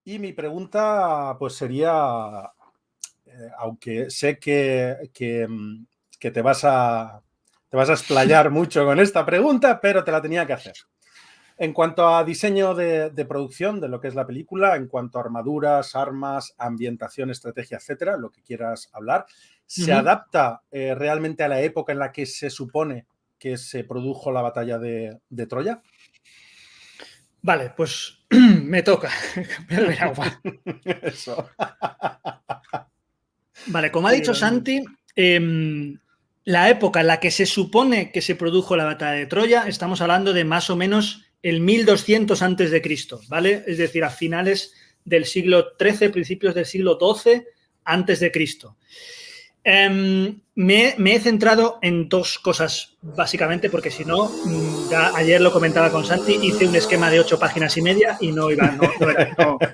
Y mi pregunta pues sería, aunque sé que te vas a explayar mucho con esta pregunta, pero te la tenía que hacer. En cuanto a diseño de producción de lo que es la película, en cuanto a armaduras, armas, ambientación, estrategia, etcétera, lo que quieras hablar, ¿se adapta realmente a la época en la que se supone que se produjo la batalla de Troya? Vale, pues me toca beber agua. Eso. Vale, como ha dicho Santi, la época en la que se supone que se produjo la batalla de Troya, estamos hablando de más o menos el 1200 antes de Cristo, ¿vale? Es decir, a finales del siglo XIII, principios del siglo XII antes de Cristo. Me he centrado en dos cosas, básicamente, porque si no, ya ayer lo comentaba con Santi, hice un esquema de 8 páginas y media y no iba,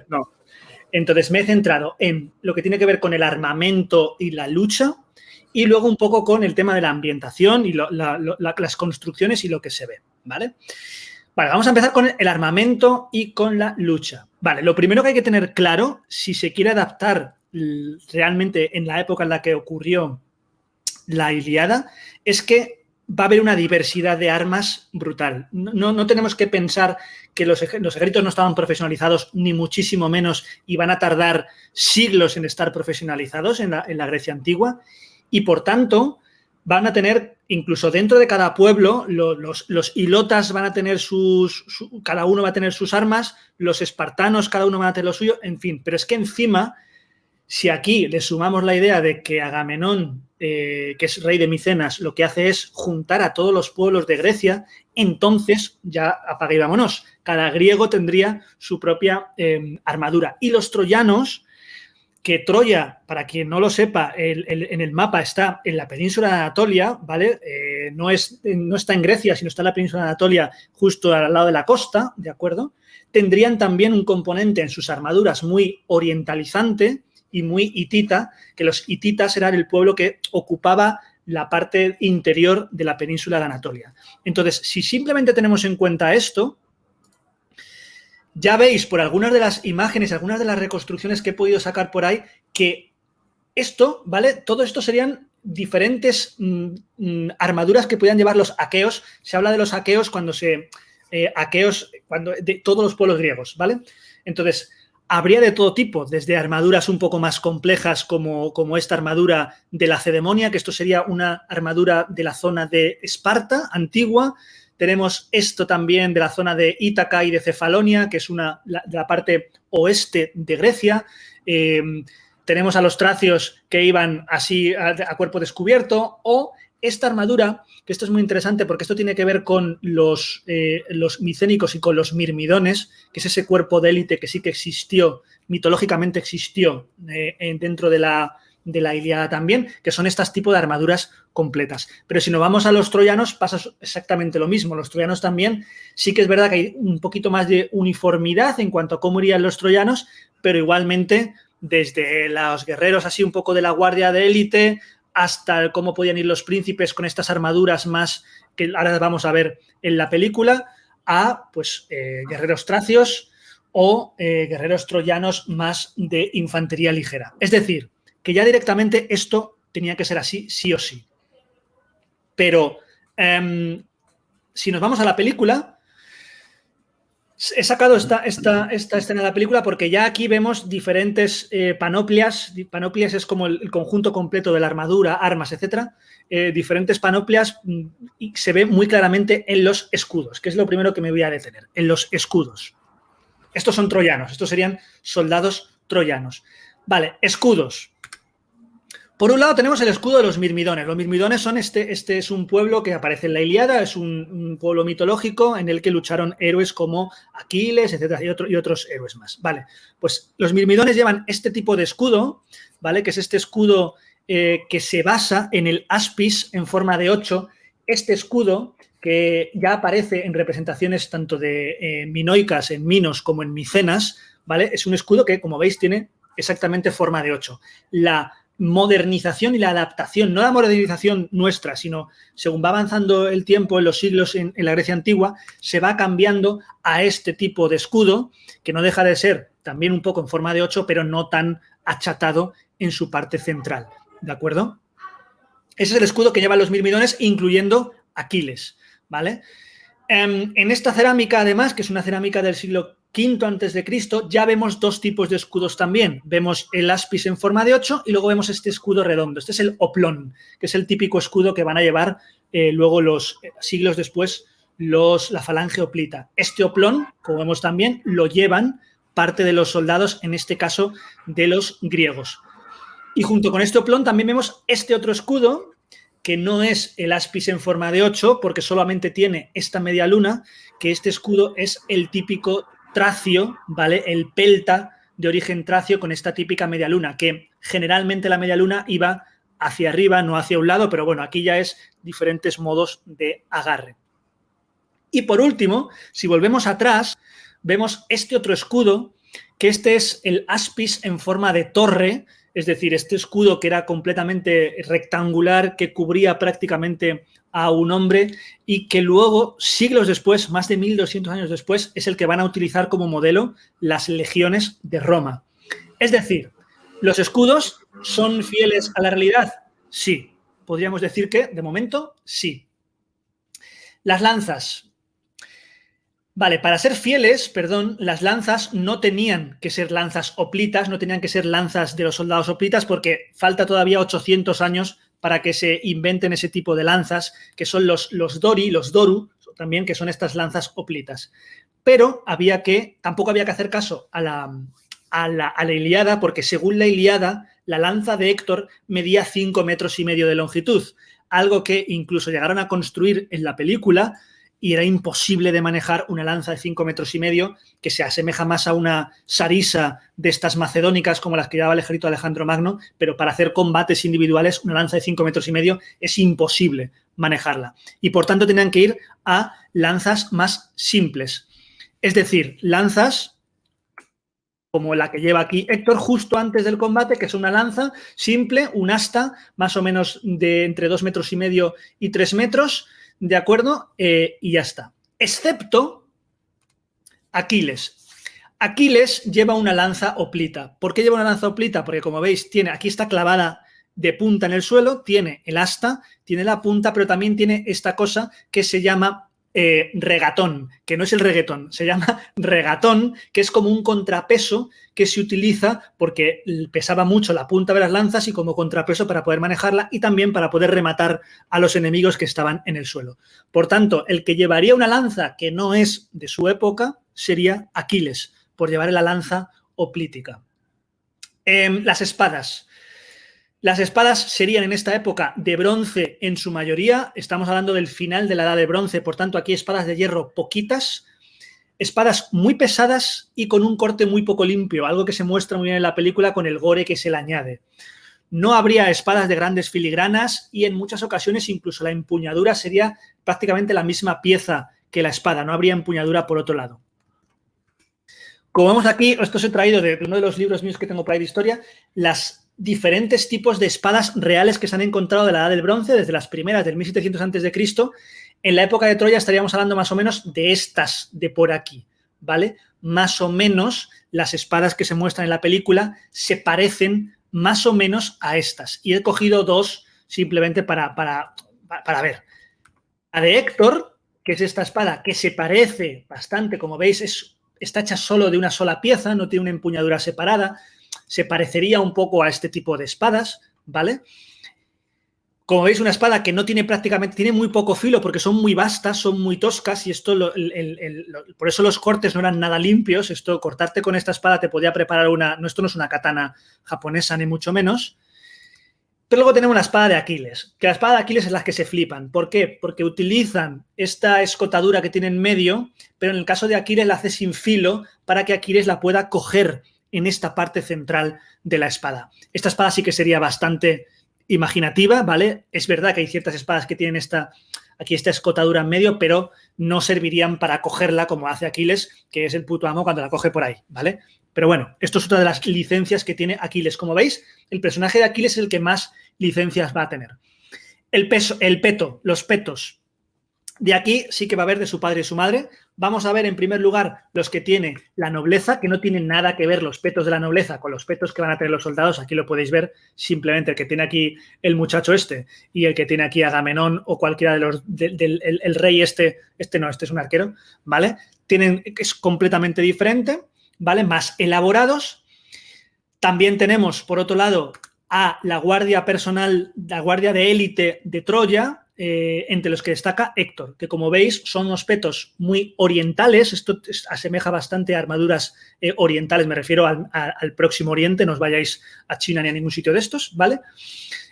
no. Entonces me he centrado en lo que tiene que ver con el armamento y la lucha y luego un poco con el tema de la ambientación y las construcciones y lo que se ve, ¿vale? Vale, vamos a empezar con el armamento y con la lucha. Vale, lo primero que hay que tener claro, si se quiere adaptar realmente en la época en la que ocurrió la Ilíada, es que va a haber una diversidad de armas brutal. No tenemos que pensar que los ejércitos no estaban profesionalizados, ni muchísimo menos, y van a tardar siglos en estar profesionalizados en la Grecia antigua, y por tanto van a tener, incluso dentro de cada pueblo, los hilotas van a tener cada uno va a tener sus armas, los espartanos cada uno va a tener lo suyo, en fin, pero es que encima, si aquí le sumamos la idea de que Agamenón, que es rey de Micenas, lo que hace es juntar a todos los pueblos de Grecia, entonces ya apaga y vámonos. Cada griego tendría su propia armadura. Y los troyanos, que Troya, para quien no lo sepa, en el mapa está en la península de Anatolia, ¿vale? No está en Grecia, sino está en la península de Anatolia, justo al lado de la costa, ¿de acuerdo? Tendrían también un componente en sus armaduras muy orientalizante y muy hitita, que los hititas eran el pueblo que ocupaba la parte interior de la península de Anatolia. Entonces, si simplemente tenemos en cuenta esto, ya veis por algunas de las imágenes, algunas de las reconstrucciones que he podido sacar por ahí, que esto, ¿vale? Todo esto serían diferentes armaduras que podían llevar los aqueos. Se habla de los aqueos de todos los pueblos griegos, ¿vale? Entonces, habría de todo tipo, desde armaduras un poco más complejas como esta armadura de la Lacedemonia, que esto sería una armadura de la zona de Esparta antigua. Tenemos esto también de la zona de Ítaca y de Cefalonia, que es de la parte oeste de Grecia. Tenemos a los tracios que iban así a cuerpo descubierto, o esta armadura, que esto es muy interesante porque esto tiene que ver con los micénicos y con los mirmidones, que es ese cuerpo de élite que sí que existió, mitológicamente existió dentro de la Ilíada también, que son estos tipos de armaduras completas. Pero si nos vamos a los troyanos pasa exactamente lo mismo. Los troyanos también, sí que es verdad que hay un poquito más de uniformidad en cuanto a cómo irían los troyanos, pero igualmente desde los guerreros así un poco de la guardia de élite hasta cómo podían ir los príncipes con estas armaduras más que ahora vamos a ver en la película, a pues guerreros tracios o guerreros troyanos más de infantería ligera. Es decir, que ya directamente esto tenía que ser así, sí o sí. Pero si nos vamos a la película, he sacado esta escena de la película porque ya aquí vemos diferentes panoplias. Panoplias es como el conjunto completo de la armadura, armas, etcétera. Diferentes panoplias y se ve muy claramente en los escudos, que es lo primero que me voy a detener, en los escudos. Estos son troyanos, estos serían soldados troyanos. Vale, escudos. Por un lado tenemos el escudo de los mirmidones. Los mirmidones son este es un pueblo que aparece en la Ilíada, es un pueblo mitológico en el que lucharon héroes como Aquiles, etcétera, y otros héroes más. Vale, pues los mirmidones llevan este tipo de escudo, ¿vale? Que es este escudo que se basa en el aspis en forma de 8. Este escudo que ya aparece en representaciones tanto de minoicas en Minos como en Micenas, ¿vale? Es un escudo que, como veis, tiene exactamente forma de 8. La modernización y la adaptación, no la modernización nuestra, sino según va avanzando el tiempo en los siglos en la Grecia antigua, se va cambiando a este tipo de escudo, que no deja de ser también un poco en forma de 8, pero no tan achatado en su parte central, ¿de acuerdo? Ese es el escudo que llevan los mirmidones, incluyendo Aquiles, ¿vale? En esta cerámica, además, que es una cerámica del siglo V a.C., ya vemos dos tipos de escudos también. Vemos el aspis en forma de 8 y luego vemos este escudo redondo. Este es el oplón, que es el típico escudo que van a llevar luego siglos después la falange hoplita. Este oplón, como vemos también, lo llevan parte de los soldados, en este caso de los griegos. Y junto con este oplón también vemos este otro escudo, que no es el aspis en forma de 8, porque solamente tiene esta media luna, que este escudo es el típico tracio, ¿vale? El pelta de origen tracio con esta típica media luna, que generalmente la media luna iba hacia arriba, no hacia un lado, pero bueno, aquí ya es diferentes modos de agarre. Y por último, si volvemos atrás, vemos este otro escudo, que este es el aspis en forma de torre, es decir, este escudo que era completamente rectangular, que cubría prácticamente a un hombre y que luego, siglos después, más de 1200 años después, es el que van a utilizar como modelo las legiones de Roma. Es decir, ¿los escudos son fieles a la realidad? Sí. Podríamos decir que, de momento, sí. Las lanzas. Vale, para ser fieles, las lanzas no tenían que ser lanzas hoplitas, no tenían que ser lanzas de los soldados hoplitas, porque falta todavía 800 años para que se inventen ese tipo de lanzas, que son los dori, los doru, también, que son estas lanzas hoplitas. Pero tampoco había que hacer caso a la Ilíada, porque según la Ilíada, la lanza de Héctor medía 5,5 metros de longitud, algo que incluso llegaron a construir en la película, y era imposible de manejar una lanza de 5,5 metros, que se asemeja más a una sarisa de estas macedónicas como las que llevaba el ejército de Alejandro Magno, pero para hacer combates individuales una lanza de 5,5 metros es imposible manejarla. Y por tanto tenían que ir a lanzas más simples. Es decir, lanzas como la que lleva aquí Héctor justo antes del combate, que es una lanza simple, un asta más o menos de entre 2,5 metros y 3 metros, ¿de acuerdo? Y ya está. Excepto Aquiles. Aquiles lleva una lanza hoplita. ¿Por qué lleva una lanza hoplita? Porque, como veis, aquí está clavada de punta en el suelo, tiene el asta, tiene la punta, pero también tiene esta cosa que se llama regatón, que no es el reggaetón, se llama regatón, que es como un contrapeso que se utiliza porque pesaba mucho la punta de las lanzas y como contrapeso para poder manejarla y también para poder rematar a los enemigos que estaban en el suelo. Por tanto, el que llevaría una lanza que no es de su época sería Aquiles, por llevar la lanza hoplítica. Las espadas. Las espadas serían en esta época de bronce en su mayoría. Estamos hablando del final de la Edad de Bronce, por tanto aquí espadas de hierro poquitas, espadas muy pesadas y con un corte muy poco limpio, algo que se muestra muy bien en la película con el gore que se le añade. No habría espadas de grandes filigranas y en muchas ocasiones incluso la empuñadura sería prácticamente la misma pieza que la espada, no habría empuñadura por otro lado. Como vemos aquí, esto os he traído de uno de los libros míos que tengo por ahí de historia, las diferentes tipos de espadas reales que se han encontrado de la Edad del Bronce, desde las primeras del 1700 a.C. En la época de Troya estaríamos hablando más o menos de estas de por aquí, ¿vale? Más o menos las espadas que se muestran en la película se parecen más o menos a estas. Y he cogido dos simplemente para ver. La de Héctor, que es esta espada, que se parece bastante, como veis, está hecha solo de una sola pieza, no tiene una empuñadura separada, se parecería un poco a este tipo de espadas, ¿vale? Como veis, una espada que no tiene prácticamente, tiene muy poco filo porque son muy vastas, son muy toscas y esto, por eso los cortes no eran nada limpios. Esto, cortarte con esta espada te podía preparar esto no es una katana japonesa ni mucho menos. Pero luego tenemos la espada de Aquiles, que la espada de Aquiles es la que se flipan. ¿Por qué? Porque utilizan esta escotadura que tiene en medio, pero en el caso de Aquiles la hace sin filo para que Aquiles la pueda coger en esta parte central de la espada. Esta espada sí que sería bastante imaginativa, ¿vale? Es verdad que hay ciertas espadas que tienen aquí esta escotadura en medio, pero no servirían para cogerla como hace Aquiles, que es el puto amo cuando la coge por ahí, ¿vale? Pero bueno, esto es otra de las licencias que tiene Aquiles. Como veis, el personaje de Aquiles es el que más licencias va a tener. Los petos. De aquí sí que va a haber de su padre y su madre. Vamos a ver, en primer lugar, los que tiene la nobleza, que no tienen nada que ver los petos de la nobleza con los petos que van a tener los soldados. Aquí lo podéis ver, simplemente el que tiene aquí el muchacho este y el que tiene aquí Agamenón o cualquiera de los el rey este no, este es un arquero, ¿vale? Es completamente diferente, ¿vale? Más elaborados. También tenemos, por otro lado, a la guardia personal, la guardia de élite de Troya, entre los que destaca Héctor, que como veis son unos petos muy orientales. Esto asemeja bastante a armaduras orientales, me refiero al Próximo Oriente, no os vayáis a China ni a ningún sitio de estos, ¿vale?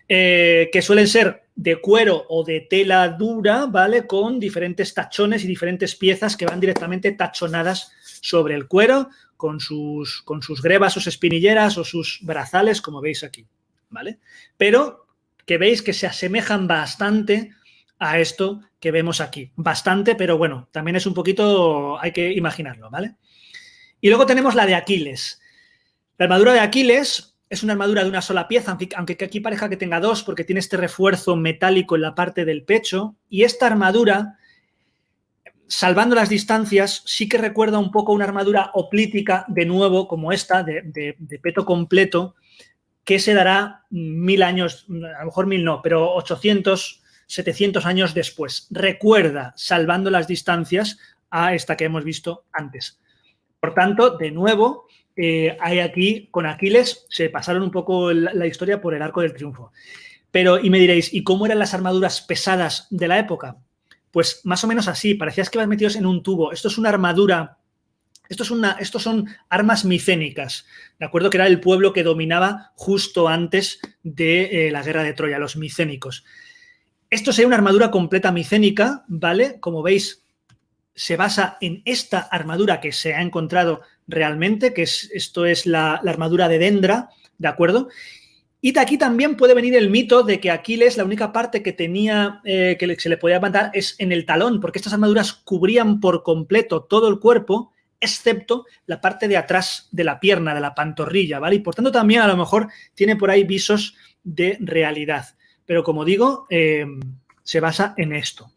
Que suelen ser de cuero o de tela dura, ¿vale? Con diferentes tachones y diferentes piezas que van directamente tachonadas sobre el cuero, con sus grebas o espinilleras o sus brazales, como veis aquí, ¿vale? Pero que veis que se asemejan bastante a esto que vemos aquí. Bastante, pero bueno, también es un poquito, hay que imaginarlo, ¿vale? Y luego tenemos la de Aquiles. La armadura de Aquiles es una armadura de una sola pieza, aunque aquí parezca que tenga dos, porque tiene este refuerzo metálico en la parte del pecho. Y esta armadura, salvando las distancias, sí que recuerda un poco una armadura hoplítica, de nuevo, como esta, de peto completo, que se dará 1000 años, a lo mejor 1000 no, pero 800, 700 años después. Recuerda, salvando las distancias, a esta que hemos visto antes. Por tanto, de nuevo, hay aquí, con Aquiles, se pasaron un poco la historia por el Arco del Triunfo. Pero, y me diréis, ¿y cómo eran las armaduras pesadas de la época? Pues más o menos así, parecías que iban metidos en un tubo. Esto es una armadura... Estos son armas micénicas, ¿de acuerdo? Que era el pueblo que dominaba justo antes de la guerra de Troya, los micénicos. Esto sería una armadura completa micénica, ¿vale? Como veis, se basa en esta armadura que se ha encontrado realmente, que esto es la armadura de Dendra, ¿de acuerdo? Y de aquí también puede venir el mito de que Aquiles, la única parte que tenía, que se le podía matar es en el talón, porque estas armaduras cubrían por completo todo el cuerpo, excepto la parte de atrás de la pierna, de la pantorrilla, ¿vale? Y por tanto también a lo mejor tiene por ahí visos de realidad. Pero como digo, se basa en esto.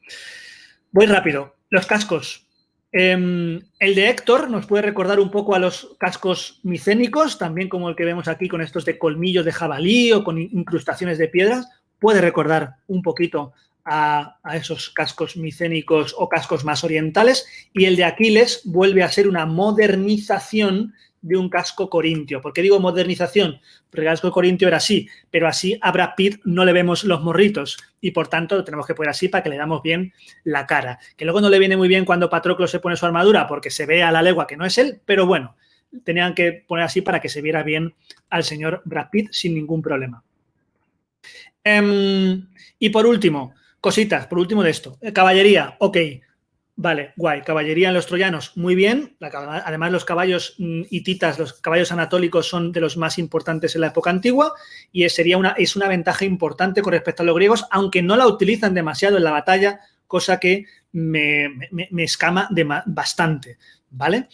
Voy rápido. Los cascos. El de Héctor nos puede recordar un poco a los cascos micénicos, también como el que vemos aquí con estos de colmillos de jabalí o con incrustaciones de piedras. Puede recordar un poquito a esos cascos micénicos o cascos más orientales, y el de Aquiles vuelve a ser una modernización de un casco corintio. ¿Por qué digo modernización? Porque el casco corintio era así, pero así a Brad Pitt no le vemos los morritos y por tanto lo tenemos que poner así para que le damos bien la cara. Que luego no le viene muy bien cuando Patroclo se pone su armadura porque se ve a la legua que no es él, pero bueno, tenían que poner así para que se viera bien al señor Brad Pitt sin ningún problema. Y por último, cositas, por último de esto. Caballería, ok. Vale, guay. Caballería en los troyanos, muy bien. Además, los caballos hititas, los caballos anatólicos son de los más importantes en la época antigua y es una ventaja importante con respecto a los griegos, aunque no la utilizan demasiado en la batalla, cosa que me escama bastante, ¿vale?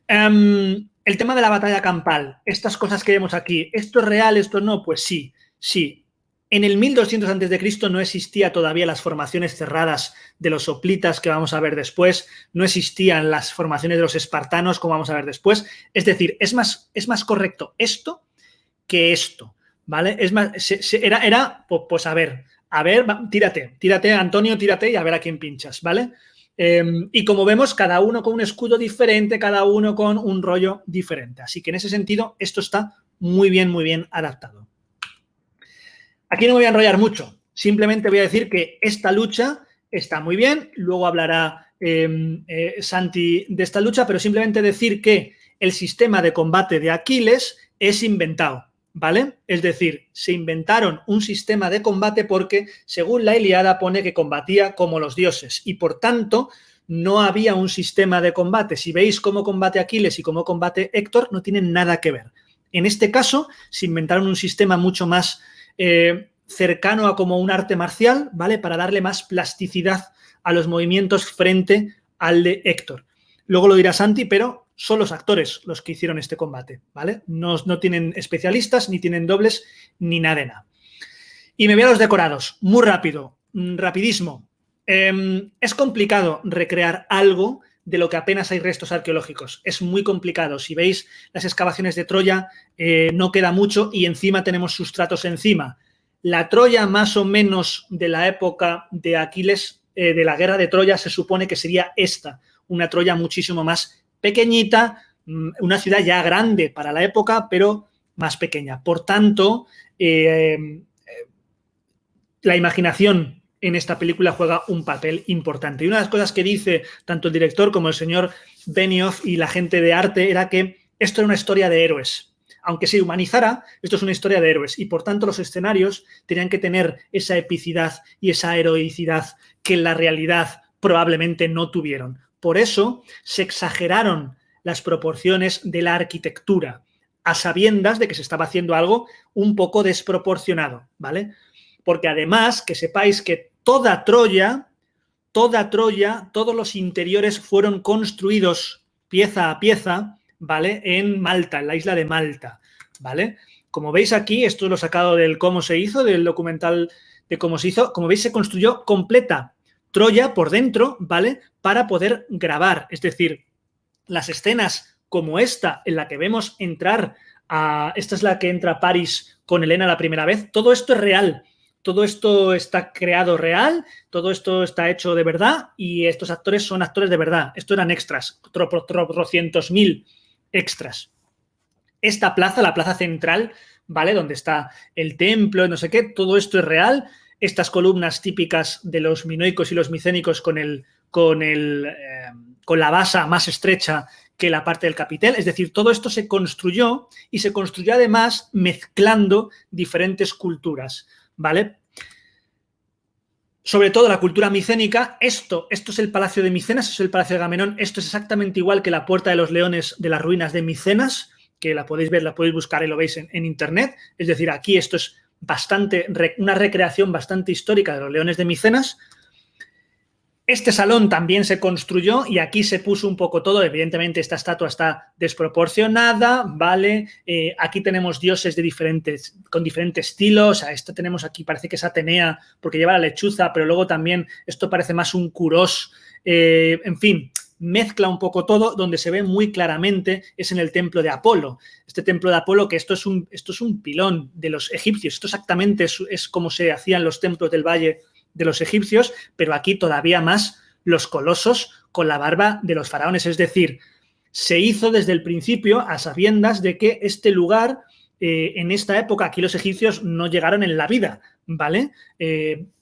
El tema de la batalla campal, estas cosas que vemos aquí, ¿esto es real, esto no? Pues sí, sí. En el 1200 a.C. no existían todavía las formaciones cerradas de los hoplitas que vamos a ver después, no existían las formaciones de los espartanos como vamos a ver después. Es decir, es más correcto esto que esto, ¿vale? Es más, pues a ver, tírate, Antonio, tírate y a ver a quién pinchas, ¿vale? Y como vemos, cada uno con un escudo diferente, cada uno con un rollo diferente. Así que en ese sentido, esto está muy bien adaptado. Aquí no me voy a enrollar mucho, simplemente voy a decir que esta lucha está muy bien, luego hablará Santi de esta lucha, pero simplemente decir que el sistema de combate de Aquiles es inventado, ¿vale? Es decir, se inventaron un sistema de combate porque, según la Ilíada, pone que combatía como los dioses y, por tanto, no había un sistema de combate. Si veis cómo combate Aquiles y cómo combate Héctor, no tienen nada que ver. En este caso, se inventaron un sistema mucho más cercano a como un arte marcial, ¿vale? Para darle más plasticidad a los movimientos frente al de Héctor. Luego lo dirá Santi, pero son los actores los que hicieron este combate, ¿vale? No tienen especialistas, ni tienen dobles, ni nada de nada. Y me voy a los decorados, muy rápido, rapidísimo. Es complicado recrear algo de lo que apenas hay restos arqueológicos. Es muy complicado. Si veis las excavaciones de Troya, no queda mucho y encima tenemos sustratos encima. La Troya más o menos de la época de Aquiles, de la guerra de Troya, se supone que sería esta, una Troya muchísimo más pequeñita, una ciudad ya grande para la época, pero más pequeña. Por tanto, la imaginación en esta película juega un papel importante. Y una de las cosas que dice tanto el director como el señor Benioff y la gente de arte era que esto era una historia de héroes. Aunque se humanizara, esto es una historia de héroes y por tanto los escenarios tenían que tener esa epicidad y esa heroicidad que en la realidad probablemente no tuvieron. Por eso se exageraron las proporciones de la arquitectura, a sabiendas de que se estaba haciendo algo un poco desproporcionado, ¿vale? Porque además que sepáis que toda Troya, todos los interiores fueron construidos pieza a pieza, ¿vale? En Malta, en la isla de Malta, ¿vale? Como veis aquí, esto lo he sacado del cómo se hizo, del documental de cómo se hizo. Como veis, se construyó completa Troya por dentro, ¿vale? Para poder grabar. Es decir, las escenas como esta, en la que vemos entrar a... Esta es la que entra Paris con Helena la primera vez. Todo esto es real. Todo esto está creado real, todo esto está hecho de verdad y estos actores son actores de verdad. Esto eran extras, tropocientos mil extras. Esta plaza, la plaza central, ¿vale? Donde está el templo, no sé qué, todo esto es real. Estas columnas típicas de los minoicos y los micénicos con la basa más estrecha que la parte del capitel. Es decir, todo esto se construyó y se construyó además mezclando diferentes culturas, ¿vale? Sobre todo la cultura micénica. Esto es el Palacio de Micenas, es el Palacio de Agamenón. Esto es exactamente igual que la Puerta de los Leones de las ruinas de Micenas, que la podéis ver, la podéis buscar y lo veis en internet. Es decir, aquí esto es una recreación bastante histórica de los leones de Micenas. Este salón también se construyó y aquí se puso un poco todo. Evidentemente, esta estatua está desproporcionada, ¿vale? Aquí tenemos dioses con diferentes estilos. Esto tenemos aquí, parece que es Atenea porque lleva la lechuza, pero luego también esto parece más un Kuros. En fin, mezcla un poco todo. Donde se ve muy claramente es en el templo de Apolo. Este templo de Apolo, que esto es un pilón de los egipcios. Esto exactamente es como se hacían los templos del valle de los egipcios, pero aquí todavía más los colosos con la barba de los faraones. Es decir, se hizo desde el principio a sabiendas de que este lugar, en esta época, aquí los egipcios no llegaron en la vida, ¿vale?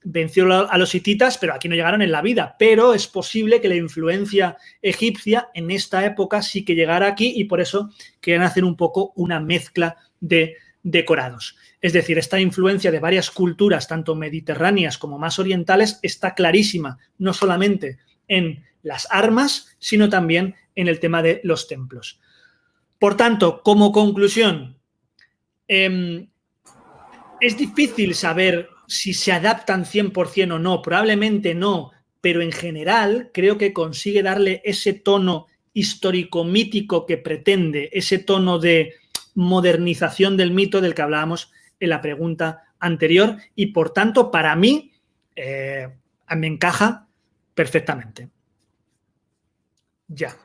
Venció a los hititas, pero aquí no llegaron en la vida. Pero es posible que la influencia egipcia en esta época sí que llegara aquí y por eso quieren hacer un poco una mezcla de decorados. Es decir, esta influencia de varias culturas, tanto mediterráneas como más orientales, está clarísima, no solamente en las armas, sino también en el tema de los templos. Por tanto, como conclusión, es difícil saber si se adaptan 100% o no, probablemente no, pero en general creo que consigue darle ese tono histórico-mítico que pretende, ese tono de modernización del mito del que hablábamos en la pregunta anterior y, por tanto, para mí me encaja perfectamente. Ya.